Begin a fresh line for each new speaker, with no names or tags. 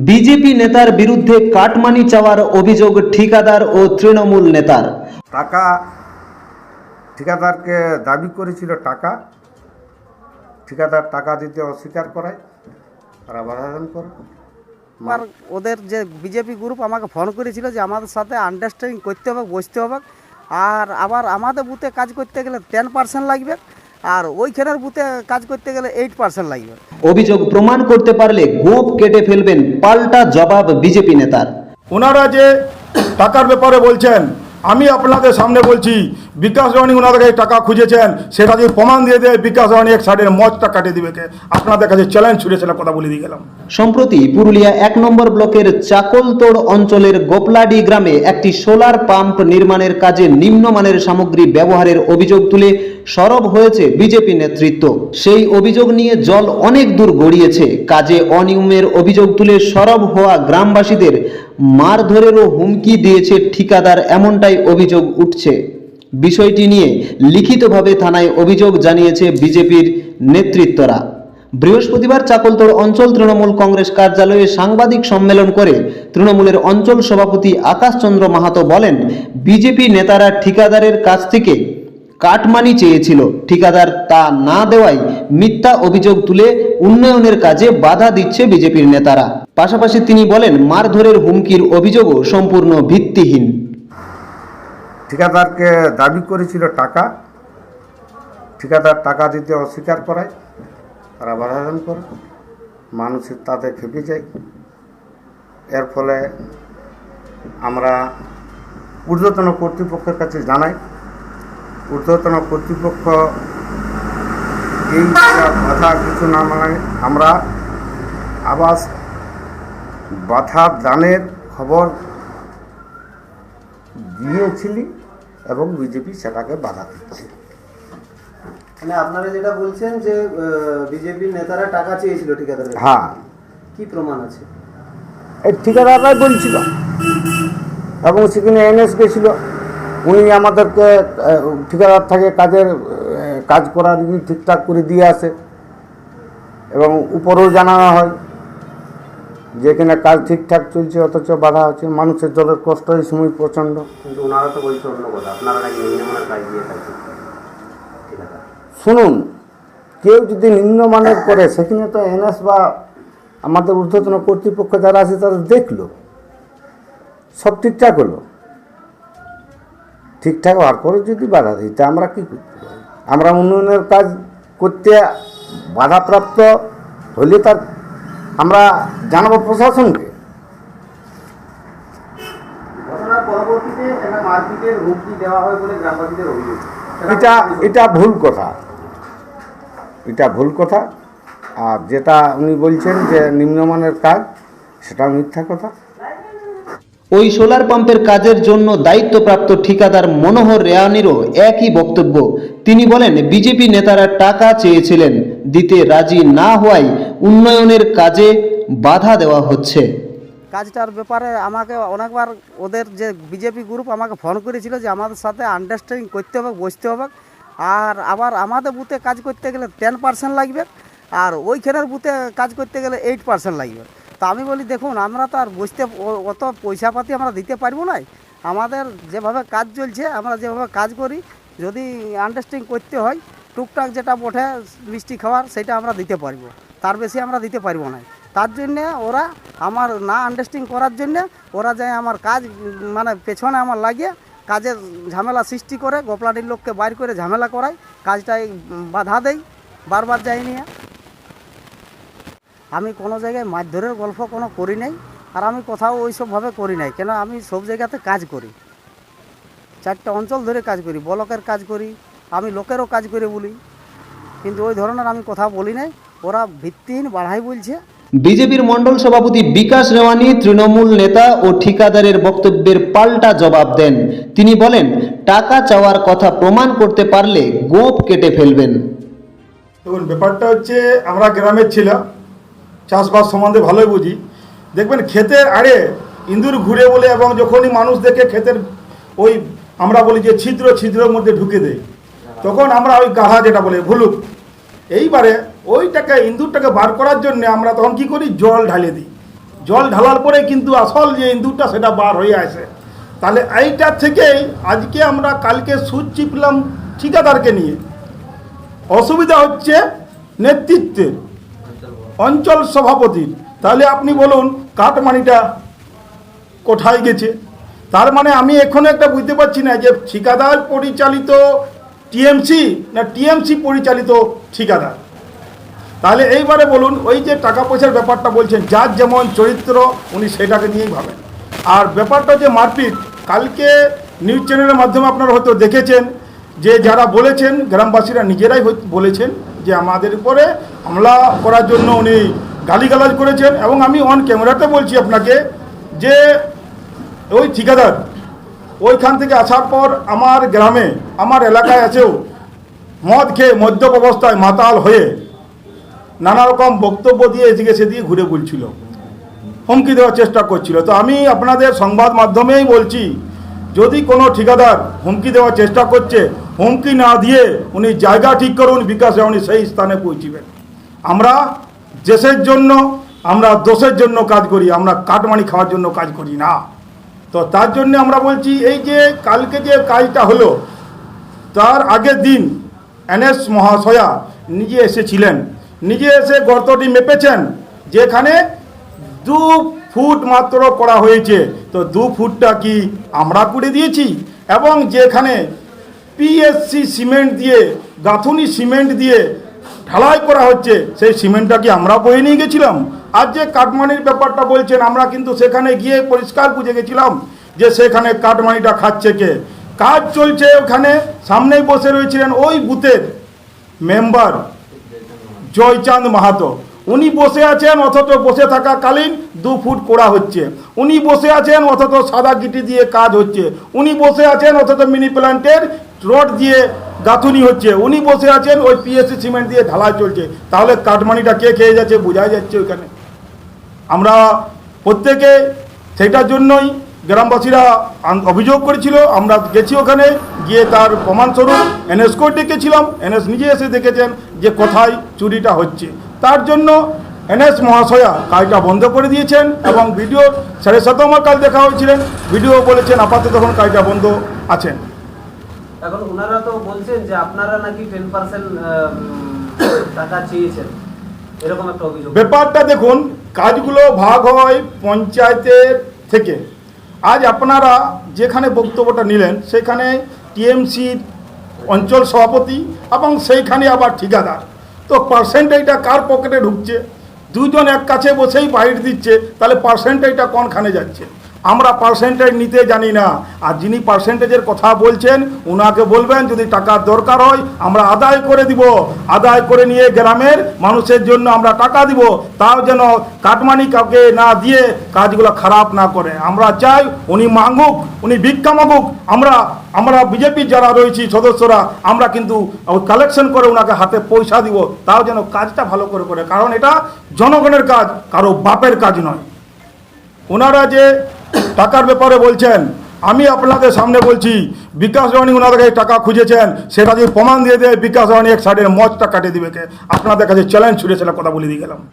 BJP নেতার বিরুদ্ধে cut money চাওয়ার অভিযোগ ঠিকাদার ও তৃণমূল নেতার।
টাকা ঠিকাদারকে দাবি করেছিল টাকা, ঠিকাদার টাকা দিতে অস্বীকার করায় তারা বাধাদান করে।
আর ওদের যে বিজেপি গ্রুপ আমাকে ফোন করেছিল যে আমাদের সাথে আন্ডারস্ট্যান্ডিং করতে হবে, বসতে হবে, আর আবার আমাদের বুথে কাজ করতে গেলে 10% লাগবে, আর ওইখানের বুথে কাজ করতে গেলে 8% লাগবে।
অভিযোগ প্রমাণ করতে পারলে গোঁফ কেটে ফেলবেন, পাল্টা জবাব বিজেপি নেতার।
ওনারা যে টাকার ব্যাপারে বলছেন, আমি আপনাদের সামনে বলছি বিকাশ রানী ওনাদের কাছে টাকা খুঁজেছেন, সেটা যদি প্রমাণ দিয়ে দেয় বিকাশ রানী এক সাইডের মদটা কাটিয়ে দিবে কে। আপনাদের কাছে চ্যালেঞ্জ ছুড়েছিল, কথা বলে দিয়ে গেলাম।
সম্প্রতি পুরুলিয়া 1 নম্বর ব্লকের চাকলতোড় অঞ্চলের গোপলাডি গ্রামে একটি সোলার পাম্প নির্মাণের কাজে নিম্নমানের সামগ্রী ব্যবহারের অভিযোগ তুলে সরব হয়েছে বিজেপি নেতৃত্ব। সেই অভিযোগ নিয়ে জল অনেক দূর গড়িয়েছে। কাজে অনিয়মের অভিযোগ তুলে সরব হওয়া গ্রামবাসীদের মারধরেরও হুমকি দিয়েছে ঠিকাদার, এমনটাই অভিযোগ উঠছে। বিষয়টি নিয়ে লিখিতভাবে থানায় অভিযোগ জানিয়েছে বিজেপির নেতৃত্বরা। বৃহস্পতিবার চাকলতোড় অঞ্চল তৃণমূল কংগ্রেস কার্যালয়ে সাংবাদিক সম্মেলন করে তৃণমূলের অঞ্চল সভাপতি আকাশচন্দ্র মাহাতো বলেন, বিজেপি নেতারা ঠিকাদারের কাছ থেকে কাটমানি চেয়েছিল, ঠিকাদার তা না দেওয়ায় মিথ্যা অভিযোগ তুলে উন্নয়নের কাজে বাধা দিচ্ছে বিজেপির নেতারা। পাশাপাশি তিনি বলেন, মারধরের হুমকির অভিযোগও সম্পূর্ণ ভিত্তিহীন।
ঠিকাদারকে দাবি করেছিল টাকা, ঠিকাদার টাকা দিতে অস্বীকার করায় তারা বাধাদান করে। মানুষের তাতে খেপে যায়। এর ফলে আমরা ঊর্ধ্বতন কর্তৃপক্ষের কাছে জানাই। ঊর্ধ্বতন কর্তৃপক্ষ এই বাধা কিছু না মানায় আমরা আবাস বাধা দানের খবর দিয়েছিলি এবং বিজেপি সেটাকে বাধা দিচ্ছে।
মানে আপনারা যেটা বলছেন যে বিজেপির নেতারা টাকা চেয়েছিল ঠিকাদারের,
হ্যাঁ,
কি প্রমাণ আছে?
এই ঠিকাদাররাই বলছিল এবং সেখানে এনএস গেছিল। উনি আমাদেরকে ঠিকাদার থেকে কাজ করার ঠিকঠাক করে দিয়ে আসে এবং উপরেও জানানো হয় যে এখানে কাজ ঠিকঠাক চলছে, অথচ বাধা হচ্ছে। মানুষের জলের কষ্ট এই সময় প্রচণ্ড।
কিন্তু ওনারা তো বলছে অন্য কথা, আপনারা নাকি নিম্নমানের কাজ দিয়ে থাকছেন।
শুনুন, কেউ যদি নিম্নমানের করে সেখানে তো এনএস বা আমাদের ঊর্ধ্বতন কর্তৃপক্ষ যারা আছে তারা দেখলো, সব ঠিকঠাক হলো। ঠিকঠাক হওয়ার পরে যদি বাধা দিই তা আমরা কী করতে পারি? আমরা উন্নয়নের কাজ করতে বাধাপ্রাপ্ত হলে তার আমরা জানাবো প্রশাসনকে।
ঘটনার পরবর্তীতে একটা মারপিটের হুমকি দেওয়া হয় বলে গ্রামবাসীদের অভিযোগ।
এটা ভুল কথা, এটা ভুল কথা। আর যেটা উনি বলছেন যে নিম্নমানের কাজ, সেটা মিথ্যা কথা।
ওই সোলার পাম্পের কাজের জন্য দায়িত্বপ্রাপ্ত ঠিকাদার মনোহর রেয়ানিরও একই বক্তব্য। তিনি বলেন, বিজেপি নেতারা টাকা চেয়েছিলেন, দিতে রাজি না হওয়ায় উন্নয়নের কাজে বাধা দেওয়া হচ্ছে।
কাজটার ব্যাপারে আমাকে অনেকবার ওদের যে বিজেপি গ্রুপ আমাকে ফোন করেছিল যে আমাদের সাথে আন্ডারস্ট্যান্ডিং করতে হবে, বসতে হবে, আর আবার আমাদের বুথে কাজ করতে গেলে 10% লাগবে, আর ওইখানের বুথে কাজ করতে গেলে 8% লাগবে। তা আমি বলি, দেখুন আমরা তো আর বসতে অত পয়সাপাতি আমরা দিতে পারবো না। আমাদের যেভাবে কাজ চলছে, আমরা যেভাবে কাজ করি, যদি আন্ডারস্ট্যান্ডিং করতে হয় টুকটাক যেটা বটে মিষ্টি খাওয়ার, সেটা আমরা দিতে পারবো, তার বেশি আমরা দিতে পারবো না। তার জন্যে ওরা আমার না আন্ডারস্ট্যান্ডিং করার জন্যে ওরা যায় আমার কাজ মানে পেছনে আমার লাগিয়ে কাজের ঝামেলা সৃষ্টি করে, গোপলাডির লোককে বাইর করে ঝামেলা করায়, কাজটাই বাধা দেয়, বারবার যাই নিয়ে। আমি কোনো জায়গায় মারধরের গল্প কোনো করি নাই, আর আমি কোথাও ওইসবভাবে করি নাই। কেন, আমি সব জায়গাতে কাজ করি, 4টা অঞ্চল ধরে কাজ করি, ব্লকের কাজ করি, আমি লোকেরও কাজ করে বলি, কিন্তু ওই ধরনের আমি কথা বলি নাই। ওরা ভিত্তিহীন বাড়াই বলছে।
বিজেপির মণ্ডল সভাপতি বিকাশ রেওয়ানি তৃণমূল নেতা ও ঠিকাদারের বক্তব্যের পাল্টা জবাব দেন। তিনি বলেন, টাকা চাওয়ার কথা প্রমাণ করতে পারলে গোঁফ কেটে ফেলবেন।
দেখুন, ব্যাপারটা হচ্ছে, আমরা গ্রামের ছিলাম, চাষবাস সম্বন্ধে ভালোই বুঝি। দেখবেন ক্ষেতের আড়ে ইঁদুর ঘুরে বলে, এবং যখনই মানুষ দেখে ক্ষেতের ওই আমরা বলি যে ছিদ্রের মধ্যে ঢুকে দেয়, তখন আমরা ওই গাধা যেটা বলে ভুলুক, এইবারে ওইটাকে ইঁদুরটাকে বার করার জন্য আমরা তখন কি করি, জল ঢালিয়ে দিই। জল ঢালার পরে কিন্তু আসল যে ইন্দুরটা সেটা বার হয়ে আসে। তাহলে এইটা থেকেই আজকে আমরা কালকে সুদ চিপলাম ঠিকাদারকে নিয়ে। অসুবিধা হচ্ছে নেতৃত্বের, অঞ্চল সভাপতির। তাহলে আপনি বলুন কাটমানিটা কোথায় গেছে? তার মানে আমি এখনো একটা বুঝতে পারছি না যে ঠিকাদার পরিচালিত টিএমসি না টিএমসি পরিচালিত ঠিকাদার। তাহলে এইবারে বলুন, ওই যে টাকা পয়সার ব্যাপারটা বলছেন, যার যেমন চরিত্র উনি সেটাকে নিয়েই ভাবেন। আর ব্যাপারটা যে মারপিট, কালকে নিউজ চ্যানেলের মাধ্যমে আপনারা হয়তো দেখেছেন যে যারা বলেছেন গ্রামবাসীরা নিজেরাই বলেছেন যে আমাদের উপরে হামলা করার জন্য উনি গালিগালাজ করেছেন। এবং আমি অন ক্যামেরাতে বলছি আপনাকে যে ওই ঠিকাদার ওইখান থেকে আসার পর আমার গ্রামে, আমার এলাকায় আছেও মদ খেয়ে মদ্যপ অবস্থায় মাতাল হয়ে নানা রকম বক্তব্য দিয়ে এদিকে সেদিকে ঘুরে বলছিল, হুমকি দেওয়ার চেষ্টা করছিল। তো আমি আপনাদের সংবাদ মাধ্যমেই বলছি, যদি কোনো ঠিকাদার হুমকি দেওয়ার চেষ্টা করছে, হুমকি না দিয়ে উনি জায়গা ঠিক করুন, বিকাশে উনি সেই স্থানে পৌঁছিবেন। আমরা দেশের জন্য, আমরা দোষের জন্য কাজ করি, আমরা কাটমানি খাওয়ার জন্য কাজ করি না। তো তার জন্য আমরা বলছি, এই যে কালকে যে কাজটা হলো, তার আগের দিন এনএস মহাশয়া নিজে এসেছিলেন, নিজে এসে গর্তটি মেপেছেন, যেখানে 2 ফুট মাত্র করা হয়েছে। তো 2 ফুটটা কি আমরা করে দিয়েছি? এবং যেখানে পিএসসি সিমেন্ট দিয়ে, গাঁথুনি সিমেন্ট দিয়ে ঢালাই করা হচ্ছে, সেই সিমেন্টটা কি আমরা বয়ে নিয়ে গেছিলাম? আর যে কাটমানির ব্যাপারটা বলছেন, আমরা কিন্তু সেখানে গিয়ে পরিষ্কার বুঝে গেছিলাম যে সেখানে কাটমানিটা খাচ্ছে কে। কাজ চলছে, ওখানে সামনেই বসে রয়েছিলেন ওই বুথের মেম্বার জয়চাঁদ মাহাতো। উনি বসে আছেন, অথচ বসে থাকাকালীন 2 ফুট করা হচ্ছে। উনি বসে আছেন, অথচ সাদা গিটি দিয়ে কাজ হচ্ছে। উনি বসে আছেন, অথচ মিনি প্ল্যান্টের রড দিয়ে গাঁথুনি হচ্ছে। উনি বসে আছেন, ওই পিএসসি সিমেন্ট দিয়ে ঢালাই চলছে। তাহলে কাটমানিটা কে খেয়ে যাচ্ছে বোঝা যাচ্ছে ওইখানে। আমরা প্রত্যেকে সেটার জন্যই গ্রামবাসীরা অভিযোগ করেছিল। আমরা গেছি ওখানে, গিয়ে তার প্রমাণস্বরূপ এনএসকেও ডেকেছিলাম। এনএস নিজে এসে দেখেছেন যে কোথায় চুরিটা হচ্ছে। তার জন্য এনএস মহাশয়া কাজটা বন্ধ করে দিয়েছেন। এবং ভিডিও 7:30 আমার কাল দেখা হয়েছিলেন, ভিডিও বলেছেন আপাতত এখন কাজটা বন্ধ আছেন।
এখন ওনারা তো বলছেন যে আপনারা নাকি 10% টাকা চেয়েছেন, এরকম একটা অভিযোগ।
ব্যাপারটা দেখুন, কাজগুলো ভাগ হয় পঞ্চায়েতের থেকে। আজ আপনারা যেখানে বক্তব্যটা নিলেন, সেখানে টিএমসির অঞ্চল সভাপতি এবং সেইখানে আবার ঠিকাদার। তো পার্সেন্টেজটা কার পকেটে ঢুকছে? দুজন এক কাছে বসেই বাইট দিচ্ছে, তাহলে পার্সেন্টেজটা কোনখানে যাচ্ছে? আমরা পার্সেন্টেজ নিতে জানি না। আর যিনি পার্সেন্টেজের কথা বলছেন, ওনাকে বলবেন যদি টাকার দরকার হয় আমরা আদায় করে দিব, আদায় করে নিয়ে গ্রামের মানুষের জন্য আমরা টাকা দিব। তাও যেন কাটমানি কাউকে না দিয়ে কাজগুলো খারাপ না করে। আমরা চাই উনি মাঙ্গুক, উনি ভিক্ষা মাগুক। আমরা বিজেপির যারা রয়েছি সদস্যরা, আমরা কিন্তু কালেকশন করে ওনাকে হাতে পয়সা দিব, তাও যেন কাজটা ভালো করে করে। কারণ এটা জনগণের কাজ, কারো বাপের কাজ নয়। ওনারা যে টাকার ব্যাপারে বলছেন, আমি আপনাদের সামনে বলছি, বিকাশ রানী ওনাদের কাছে টাকা খুঁজেছেন, সেটা যদি প্রমাণ দিয়ে দেয়, বিকাশ রানী এক সাইডের মজটা কাটিয়ে দিবে কে? আপনাদের কাছে চ্যালেঞ্জ ছুড়ে কথা বলে দিয়ে গেলাম।